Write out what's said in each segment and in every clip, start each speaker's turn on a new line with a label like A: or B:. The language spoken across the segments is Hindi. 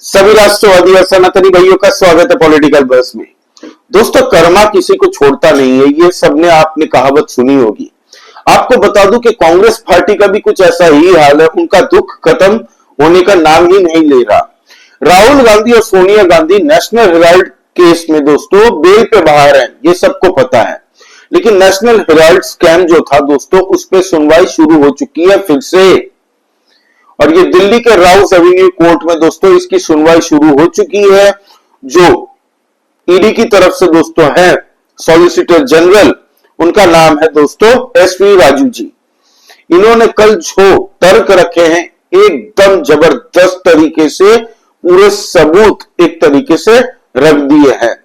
A: सभी राष्ट्रवादी और सनातनी भाइयों का स्वागत है पॉलिटिकल बस में। दोस्तों, कर्मा किसी को छोड़ता नहीं है, ये सबने आपने कहावत सुनी होगी। आपको बता दूं कि कांग्रेस पार्टी का भी कुछ ऐसा ही हाल है। उनका दुख खत्म होने का नाम ही नहीं ले रहा। राहुल गांधी और Sonia Gandhi national Herald case में दोस्तों बेल पे बाहर हैं, ये सबको पता है। लेकिन नेशनल हेराल्ड स्कैम जो था दोस्तों, उस पर सुनवाई शुरू हो चुकी है फिर से। और ये दिल्ली के राउस एवेन्यू कोर्ट में दोस्तों इसकी सुनवाई शुरू हो चुकी है। जो ईडी की तरफ से दोस्तों है सॉलिसिटर जनरल, उनका नाम है दोस्तों एसवी राजू जी। इन्होंने कल जो तर्क रखे हैं एकदम जबरदस्त तरीके से, पूरे सबूत एक तरीके से रख दिए हैं।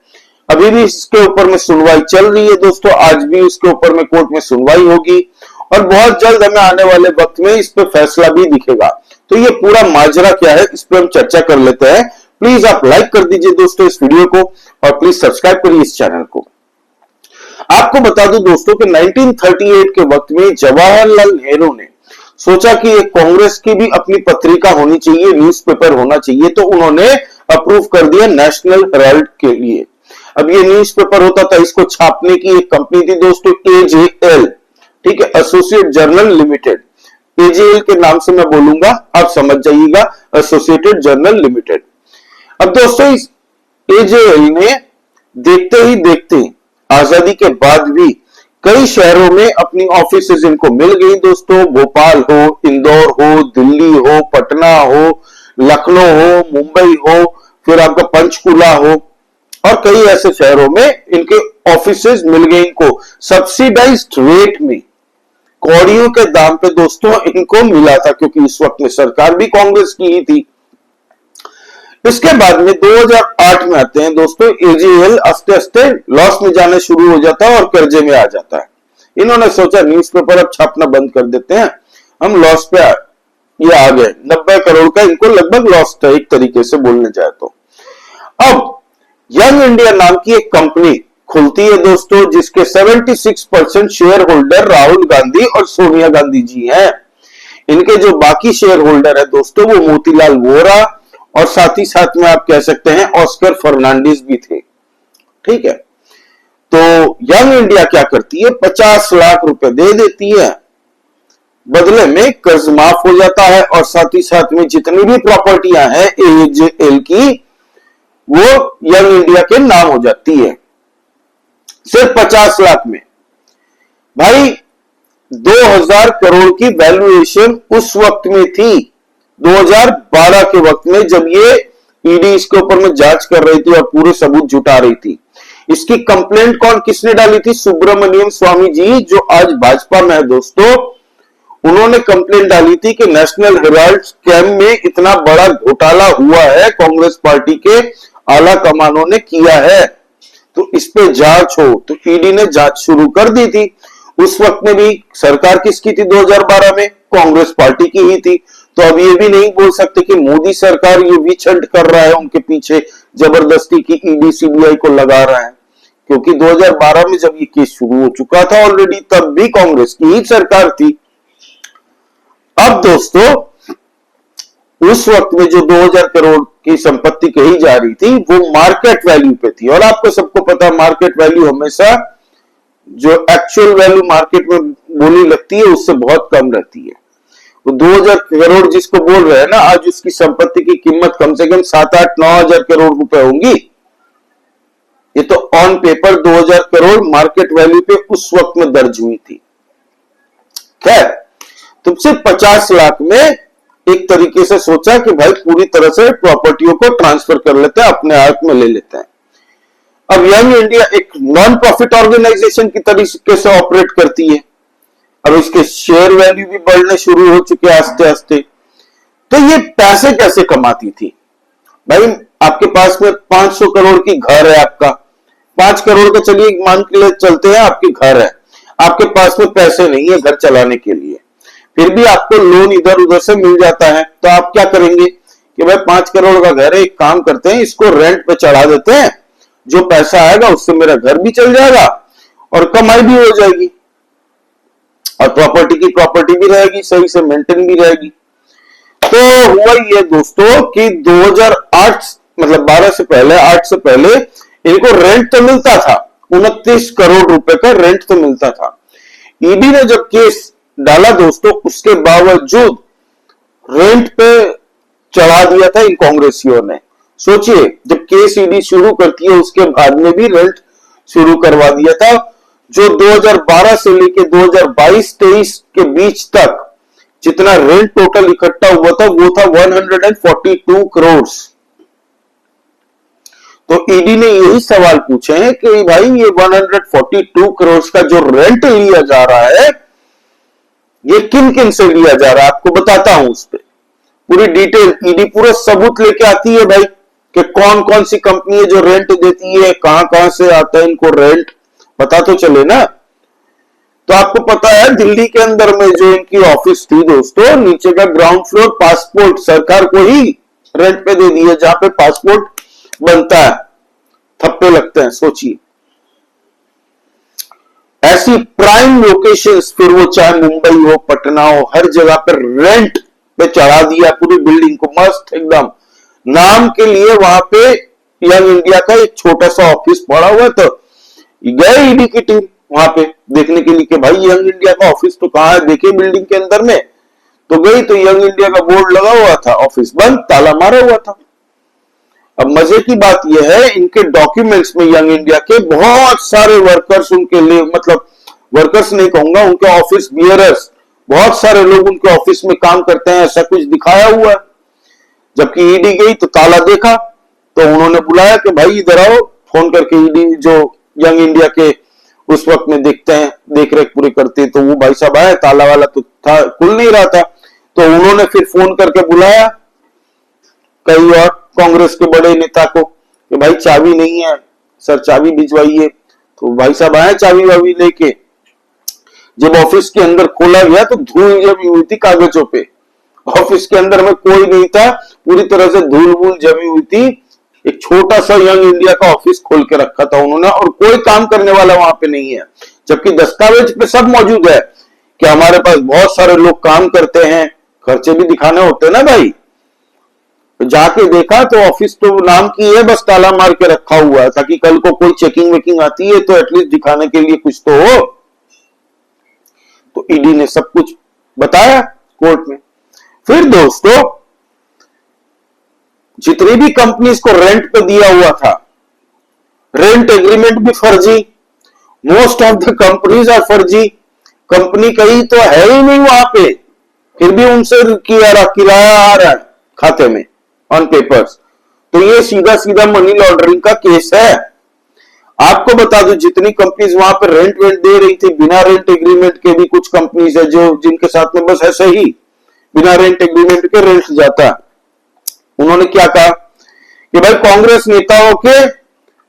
A: अभी भी इसके ऊपर में सुनवाई चल रही है दोस्तों। आज भी इसके ऊपर में कोर्ट में सुनवाई होगी और बहुत जल्द हमें आने वाले वक्त में इस पे फैसला भी दिखेगा। तो ये पूरा माजरा क्या है, इस पे हम चर्चा कर लेते हैं। प्लीज आप लाइक कर दीजिए दोस्तों इस वीडियो को और प्लीज सब्सक्राइब करिए इस चैनल को। आपको बता दूं दोस्तों कि 1938 के वक्त में जवाहरलाल नेहरू ने सोचा कि एक कांग्रेस की भी अपनी पत्रिका होनी चाहिए, न्यूज़पेपर होना चाहिए, तो उन्होंने अप्रूव कर दिया नेशनल हेराल्ड के लिए। अब ये न्यूज़पेपर होता था, इसको छापने की एक कंपनी थी दोस्तों एजेएल, ठीक है, एसोसिएट जर्नल लिमिटेड। एजेएल के नाम से मैं बोलूंगा, आप समझ जाइएगा, एसोसिएटेड जर्नल लिमिटेड। अब दोस्तों इस एजेएल ने देखते ही देखते आजादी के बाद भी कई शहरों में अपनी ऑफिसेज इनको मिल गई दोस्तों। भोपाल हो, इंदौर हो, दिल्ली हो, पटना हो, लखनऊ हो, मुंबई हो, फिर आपका पंचकुला हो और कई ऐसे शहरों में इनके ऑफिसेज मिल गए इनको सब्सिडाइज्ड रेट में, कौड़ियों के दाम पे दोस्तों इनको मिला था, क्योंकि इस वक्त में सरकार भी कांग्रेस की ही थी। इसके बाद में 2008 में आते हैं दोस्तों, एजेएल आस्ते आस्ते लॉस में जाने शुरू हो जाता है और कर्जे में आ जाता है। इन्होंने सोचा न्यूज़पेपर अब छापना बंद कर देते हैं, हम लॉस पे ये आ गए। 90 करोड़ का इनको लगभग लॉस था एक तरीके से बोलने जाए तो। अब यंग इंडिया नाम की एक कंपनी खुलती है दोस्तों, जिसके 76% शेयर होल्डर राहुल गांधी और सोनिया गांधी जी हैं। इनके जो बाकी शेयर होल्डर है दोस्तों वो मोतीलाल वोरा और साथ ही साथ में आप कह सकते हैं ऑस्कर फर्नांडिस भी थे, ठीक है। तो यंग इंडिया क्या करती है, 50 लाख रुपए दे देती है, बदले में कर्ज माफ हो जाता है और साथ ही साथ में जितनी भी प्रॉपर्टियां हैं एजेएल की वो यंग इंडिया के नाम हो जाती है, सिर्फ 50 लाख में। भाई 2000 करोड़ की वैल्यूएशन उस वक्त में थी, 2012 के वक्त में, जब ये ईडी इसके ऊपर में जांच कर रही थी और पूरे सबूत जुटा रही थी। इसकी कंप्लेंट किसने डाली थी, सुब्रमण्यम स्वामी जी, जो आज भाजपा में है दोस्तों। उन्होंने कंप्लेंट डाली थी कि नेशनल हेराल्ड स्कैम में इतना बड़ा घोटाला हुआ है, कांग्रेस पार्टी के आला कमानों ने किया है, तो इस पे जांच हो। तो ईडी ने जांच शुरू कर दी थी। उस वक्त में भी सरकार किसकी थी, 2012 में कांग्रेस पार्टी की ही थी। तो अब ये भी नहीं बोल सकते कि मोदी सरकार ये विच हंट कर रहा है उनके पीछे, जबरदस्ती की ईडी सीबीआई को लगा रहा है, क्योंकि 2012 में जब ये केस शुरू हो चुका था ऑलरेडी, तब भी कांग्रेस की ही सरकार थी। अब दोस्तों उस वक्त में जो 2000 करोड़ की संपत्ति कही जा रही थी वो मार्केट वैल्यू पे थी, और आपको सबको पता है मार्केट वैल्यू हमेशा जो एक्चुअल वैल्यू मार्केट में बोली लगती है उससे बहुत कम रहती है। वो 2000 करोड़ जिसको बोल रहे हैं ना, आज उसकी संपत्ति की कीमत कम से कम 7-8-9 हजार करोड़ रुपए होंगी। ये तो on paper 2000 crore market value पे उस वक्त में दर्ज हुई थी। खैर, तो सिर्फ 50 लाख में एक तरीके से सोचा कि भाई पूरी तरह से प्रॉपर्टियों को ट्रांसफर कर लेते हैं, अपने हाथ में ले लेते हैं। अब यंग इंडिया एक नॉन प्रॉफिट ऑर्गेनाइजेशन की तरीके से ऑपरेट करती है। अब इसके शेयर वैल्यू भी बढ़ने शुरू हो चुके हैं आस्ते आस्ते। तो ये पैसे कैसे कमाती थी भाई, आपके पास में 500 करोड़ की घर है, आपका 5 करोड़ का चलिए मान के लिए चलते हैं, आपकी घर है, आपके पास में पैसे नहीं है घर चलाने के लिए, फिर भी आपको लोन इधर उधर से मिल जाता है। तो आप क्या करेंगे कि भाई 5 करोड़ का घर है, एक काम करते हैं इसको रेंट पे चढ़ा देते हैं, जो पैसा आएगा उससे मेरा घर भी चल जाएगा और कमाई भी हो जाएगी और प्रॉपर्टी की प्रॉपर्टी भी रहेगी, सही से मेंटेन भी रहेगी। तो हुआ ये दोस्तों कि 2008 मतलब 12 से पहले, 8 से पहले इनको रेंट तो मिलता था, 29 करोड़ रुपए का रेंट तो मिलता था। ईडी ने जब केस डाला दोस्तों, उसके बावजूद रेंट पे चढ़ा दिया था इन कांग्रेसियों ने। सोचिए, जब केस ईडी शुरू करती है उसके बाद में भी रेंट शुरू करवा दिया था। जो 2012 से लेके 2022-23 के बीच तक जितना रेंट टोटल इकट्ठा हुआ था वो था 142 करोड़। तो ईडी ने यही सवाल पूछे हैं कि भाई ये 142 करोड़ का जो रेंट लिया जा रहा है ये किन किन से लिया जा रहा है, आपको बताता हूं। उस पर पूरी डिटेल ईडी पूरा सबूत लेके आती है भाई कि कौन कौन सी कंपनी है जो रेंट देती है, कहां कहां से आता है इनको रेंट, पता तो चले ना। तो आपको पता है दिल्ली के अंदर में जो इनकी ऑफिस थी दोस्तों, नीचे का ग्राउंड फ्लोर पासपोर्ट सरकार को ही रेंट पे दे दिया, जहां पे पासपोर्ट बनता है, थप्पे लगते हैं। सोचिए, ऐसी प्राइम लोकेशंस, फिर वो चाहे मुंबई हो, पटना हो, हर जगह पर रेंट पे चढ़ा दिया पूरी बिल्डिंग को, मस्त एकदम। नाम के लिए वहां पे यंग इंडिया का एक छोटा सा ऑफिस पड़ा हुआ, तो गए ईडी की टीम वहां पे देखने के लिए कि भाई यंग इंडिया का ऑफिस तो कहां है, देखे बिल्डिंग के अंदर में, तो गई तो यंग इंडिया का बोर्ड लगा हुआ था, ऑफिस बंद, ताला मारा हुआ था। अब मजे की बात यह है, इनके डॉक्यूमेंट्स में यंग इंडिया के बहुत सारे वर्कर्स, उनके लिए मतलब वर्कर्स नहीं कहूंगा, उनके ऑफिस बियरर्स, बहुत सारे लोग उनके ऑफिस में काम करते हैं, ऐसा कुछ दिखाया हुआ है। जबकि ईडी गई तो ताला देखा, तो उन्होंने बुलाया कि भाई इधर आओ, फोन करके ईडी जो यंग इंडिया के उस वक्त में देखते हैं, देख रेख पूरी करते हैं, तो वो भाई साहब आए, ताला वाला तो था, खुल नहीं रहा था, तो उन्होंने फिर फोन करके बुलाया कई और कांग्रेस के बड़े नेता को कि भाई चाबी नहीं है सर, चाबी भिजवाइए। तो भाई साहब आए चाबी वाबी लेके, जब ऑफिस के अंदर खोला गया तो धूल जमी हुई थी कागजों पे, ऑफिस के अंदर में कोई नहीं था, पूरी तरह से धूल वूल जमी हुई थी। एक छोटा सा यंग इंडिया का ऑफिस खोल के रखा था उन्होंने, और कोई काम करने वाला वहां पे नहीं है, जबकि दस्तावेज पे सब मौजूद है कि हमारे पास बहुत सारे लोग काम करते हैं, खर्चे भी दिखाने होते हैं ना भाई। जाके देखा तो ऑफिस तो नाम की है, बस ताला मार के रखा हुआ है, ताकि कल को कोई चेकिंग वेकिंग आती है तो एटलीस्ट दिखाने के लिए कुछ तो हो। तो ईडी ने सब कुछ बताया कोर्ट में। फिर दोस्तों, जितनी भी कंपनीज को रेंट पे दिया हुआ था, रेंट एग्रीमेंट भी फर्जी, most of the companies are फर्जी, कंपनी कहीं तो है ही नहीं वहां पे, फिर भी उनसे किराया आ रहा है खाते में ऑन पेपर्स। तो ये सीधा सीधा मनी लॉन्ड्रिंग का केस है। आपको बता दूं, जितनी कंपनीज वहां पर रेंट दे रही थी बिना रेंट एग्रीमेंट के, भी कुछ कंपनीज है जो जिनके साथ में बस ऐसे ही बिना रेंट एग्रीमेंट के रेंट जाता। उन्होंने क्या कहा कि भाई कांग्रेस नेताओं के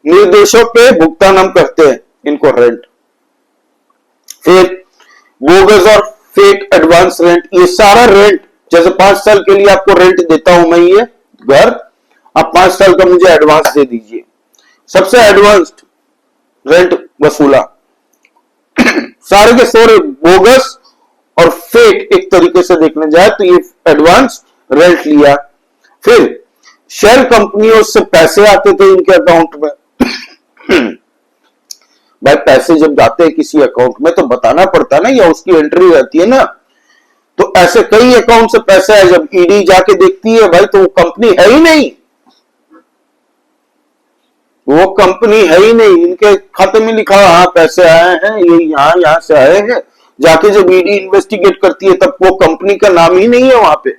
A: निर्देशों पे भुगतान हम करते हैं इनको रेंट, फिर बोगस और फेक एडवांस रेंट, ये सारा रेंट, जैसे 5 साल के लिए आपको रेंट देता हूं मैं ये घर, आप 5 साल का मुझे एडवांस दे दीजिए, सबसे एडवांस्ड रेंट वसूला। सारे के सारे बोगस और फेक एक तरीके से देखने जाए तो ये एडवांस रेंट लिया। फिर शेल कंपनियों से पैसे आते थे इनके अकाउंट में। भाई पैसे जब जाते हैं किसी अकाउंट में तो बताना पड़ता ना, या उसकी एंट्री रहती है ना। तो ऐसे कई अकाउंट से पैसे आए, जब ईडी जाके देखती है भाई तो वो कंपनी है ही नहीं, वो कंपनी है ही नहीं, इनके खाते में लिखा हाँ पैसे आए हैं, ये यहां से आए हैं। जाके जब ईडी इन्वेस्टिगेट करती है तब वो कंपनी का नाम ही नहीं है वहां पे,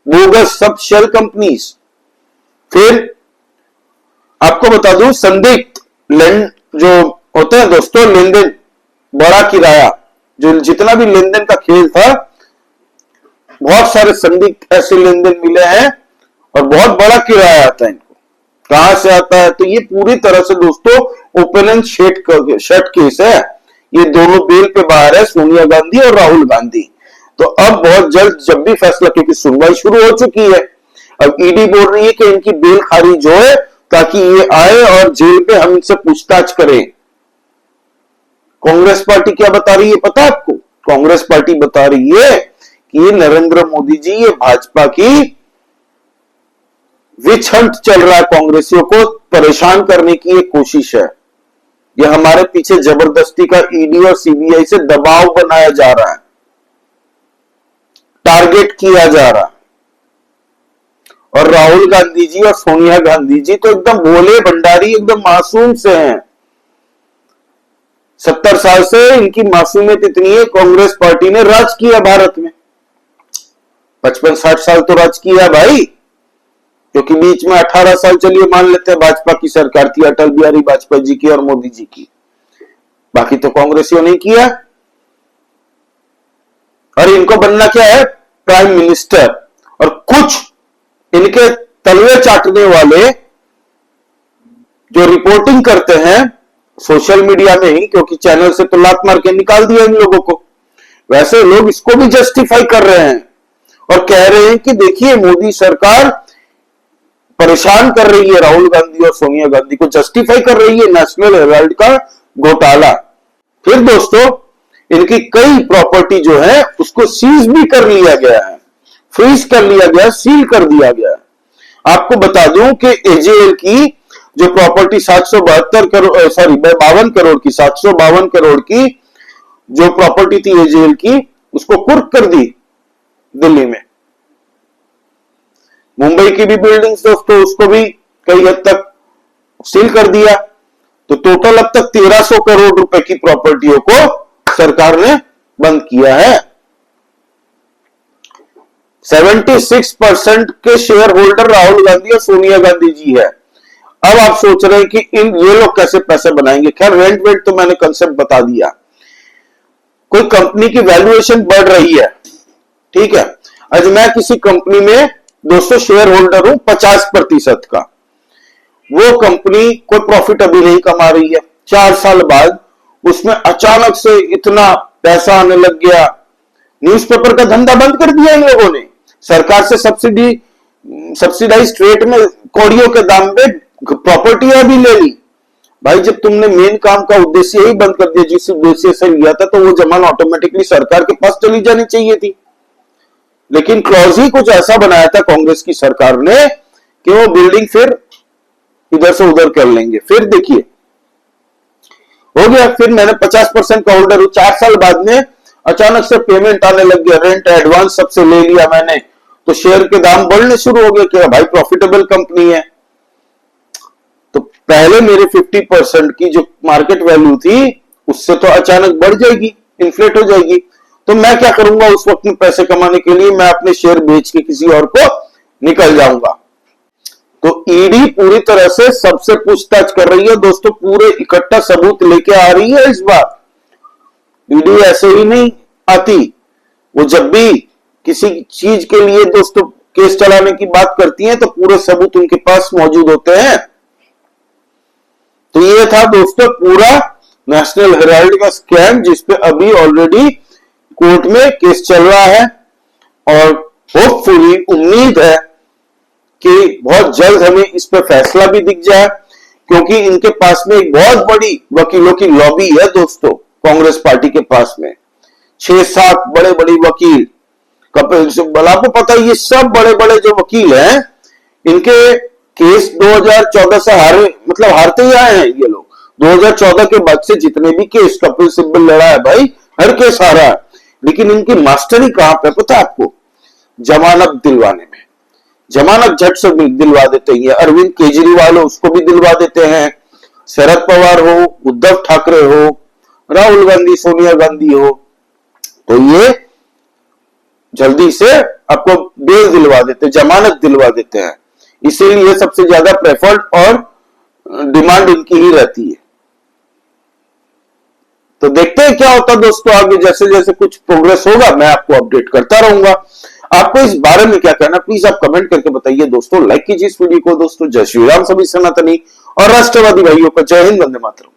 A: बोगस सब शेल कंपनीज। फिर आपको बता दूं, संदिग्ध जो होते हैं दोस्तों लेन देन, बड़ा किराया, जो जितना भी लेन देन का खेल था, बहुत सारे संदिग्ध ऐसे लेन देन मिले हैं और बहुत बड़ा किराया आता है इनको। कहां से आता है? तो ये पूरी तरह से दोस्तों ओपन एंड शट केस है। ये दोनों बेल पे बाहर है, सोनिया गांधी और राहुल गांधी। तो अब बहुत जल्द जब भी फैसला, क्योंकि सुनवाई शुरू हो चुकी है, अब ईडी बोल रही है कि इनकी बेल खारिज हो है ताकि ये आए और जेल पे हम इनसे पूछताछ करें। कांग्रेस पार्टी क्या बता रही है पता है आपको? कांग्रेस पार्टी बता रही है कि ये नरेंद्र मोदी जी, ये भाजपा की विच हंट चल रहा है, कांग्रेसियों को परेशान करने की एक कोशिश है। यह हमारे पीछे जबरदस्ती का ईडी और सीबीआई से दबाव बनाया जा रहा है, टारगेट किया जा रहा है। और राहुल गांधी जी और सोनिया गांधी जी तो एकदम भोले भंडारी, एकदम मासूम से हैं। 70 साल से इनकी मासूमियत इतनी है, कांग्रेस पार्टी ने राज किया भारत में। 55-60 साल तो राज किया भाई, क्योंकि बीच में 18 साल चलिए मान लेते हैं भाजपा की सरकार थी, अटल बिहारी वाजपेयी जी की और मोदी जी की। बाकी तो कांग्रेसियों ने किया। और इनको बनना क्या है? Prime minister. और कुछ इनके तलवे चाटने वाले जो रिपोर्टिंग करते हैं सोशल मीडिया में ही, क्योंकि चैनल से तो लात मार के निकाल दिया इन लोगों को, वैसे लोग इसको भी जस्टिफाई कर रहे हैं और कह रहे हैं कि देखिए मोदी सरकार परेशान कर रही है राहुल गांधी और सोनिया गांधी को, जस्टिफाई कर रही है नेशनल हेराल्ड का घोटाला। फिर दोस्तों इनकी कई प्रॉपर्टी जो है उसको सीज भी कर लिया गया है, फ्रीज कर लिया गया, सील कर दिया गया। आपको बता दूं कि एजेएल की जो प्रॉपर्टी 752 करोड़ की जो प्रॉपर्टी थी एजेएल की, उसको कुर्क कर दी दिल्ली में। मुंबई की भी बिल्डिंग्स दोस्तों उसको भी कई हद तक सील कर दिया। तो टोटल अब तक 1300 करोड़ रुपए की प्रॉपर्टियों को सरकार ने बंद किया है। 76% के शेयर होल्डर राहुल गांधी और सोनिया गांधी जी है। अब आप सोच रहे हैं कि ये लोग कैसे पैसे बनाएंगे। खैर रेंट वेंट तो मैंने कंसेप्ट बता दिया। कोई कंपनी की वैल्यूएशन बढ़ रही है, ठीक है। आज मैं किसी कंपनी में दोस्तों शेयर होल्डर हूं 50% का, वो कंपनी कोई प्रॉफिट अभी नहीं कमा रही है, 4 साल बाद उसमें अचानक से इतना पैसा आने लग गया, न्यूज़पेपर का धंधा बंद कर दिया इन लोगों ने, सरकार से सब्सिडाइज रेट में कौड़ियों के दाम में प्रॉपर्टियां भी ले ली। भाई जब तुमने मेन काम का उद्देश्य ही बंद कर दिया जिस उद्देश्य से लिया था, तो वो जमान ऑटोमेटिकली सरकार के पास चली जानी चाहिए थी। लेकिन क्लॉज ही कुछ ऐसा बनाया था कांग्रेस की सरकार ने कि वो बिल्डिंग फिर इधर से उधर कर लेंगे। फिर देखिए हो गया, फिर मैंने 50% का होल्डर हूं, 4 साल बाद में अचानक से पेमेंट आने लग गया, रेंट एडवांस सबसे ले लिया मैंने, तो शेयर के दाम बढ़ने शुरू हो गए कि भाई प्रॉफिटेबल कंपनी है। तो पहले मेरे 50% की जो मार्केट वैल्यू थी उससे तो अचानक बढ़ जाएगी, इन्फ्लेट हो जाएगी। तो मैं क्या करूंगा उस वक्त में पैसे कमाने के लिए? मैं अपने शेयर बेच के किसी और को निकल जाऊंगा। तो ईडी पूरी तरह से सबसे पूछताछ कर रही है दोस्तों, पूरे इकट्ठा सबूत लेके आ रही है इस बार। ईडी ऐसे ही नहीं आती, वो जब भी किसी चीज के लिए दोस्तों केस चलाने की बात करती है तो पूरे सबूत उनके पास मौजूद होते हैं। तो ये था दोस्तों पूरा नेशनल हेराल्ड का स्कैम, जिसपे अभी ऑलरेडी कोर्ट में केस चल रहा है और होपफुली उम्मीद है कि बहुत जल्द हमें इस पर फैसला भी दिख जाए, क्योंकि इनके पास में एक बहुत बड़ी वकीलों की लॉबी है दोस्तों कांग्रेस पार्टी के पास में। 6-7 बड़े बड़े वकील, कपिल सिब्बल, आपको पता है ये सब बड़े बड़े जो वकील हैं, इनके केस 2014 से हारते ही आए हैं ये लोग। 2014 के बाद से जितने भी केस कपिल सिब्बल लड़ा है भाई, हर केस हारा है। लेकिन इनकी मास्टरी कहां पे पता है आपको? जमानत दिलवाने में। जमानत झट से दिलवा देते हैं। अरविंद केजरीवाल हो उसको भी दिलवा देते हैं, शरद पवार हो, उद्धव ठाकरे हो, राहुल गांधी, सोनिया गांधी हो, तो ये जल्दी से आपको बेल दिलवा देते, जमानत दिलवा देते हैं। इसीलिए सबसे ज्यादा प्रेफर्ड और डिमांड इनकी ही रहती है। तो देखते हैं क्या होता दोस्तों आगे, जैसे जैसे कुछ प्रोग्रेस होगा मैं आपको अपडेट करता रहूंगा। आपको इस बारे में क्या कहना प्लीज आप कमेंट करके बताइए दोस्तों। लाइक कीजिए इस वीडियो को दोस्तों। जय श्री राम सभी सनातनी और राष्ट्रवादी भाइयों को जय हिंद, वंदे मातरम।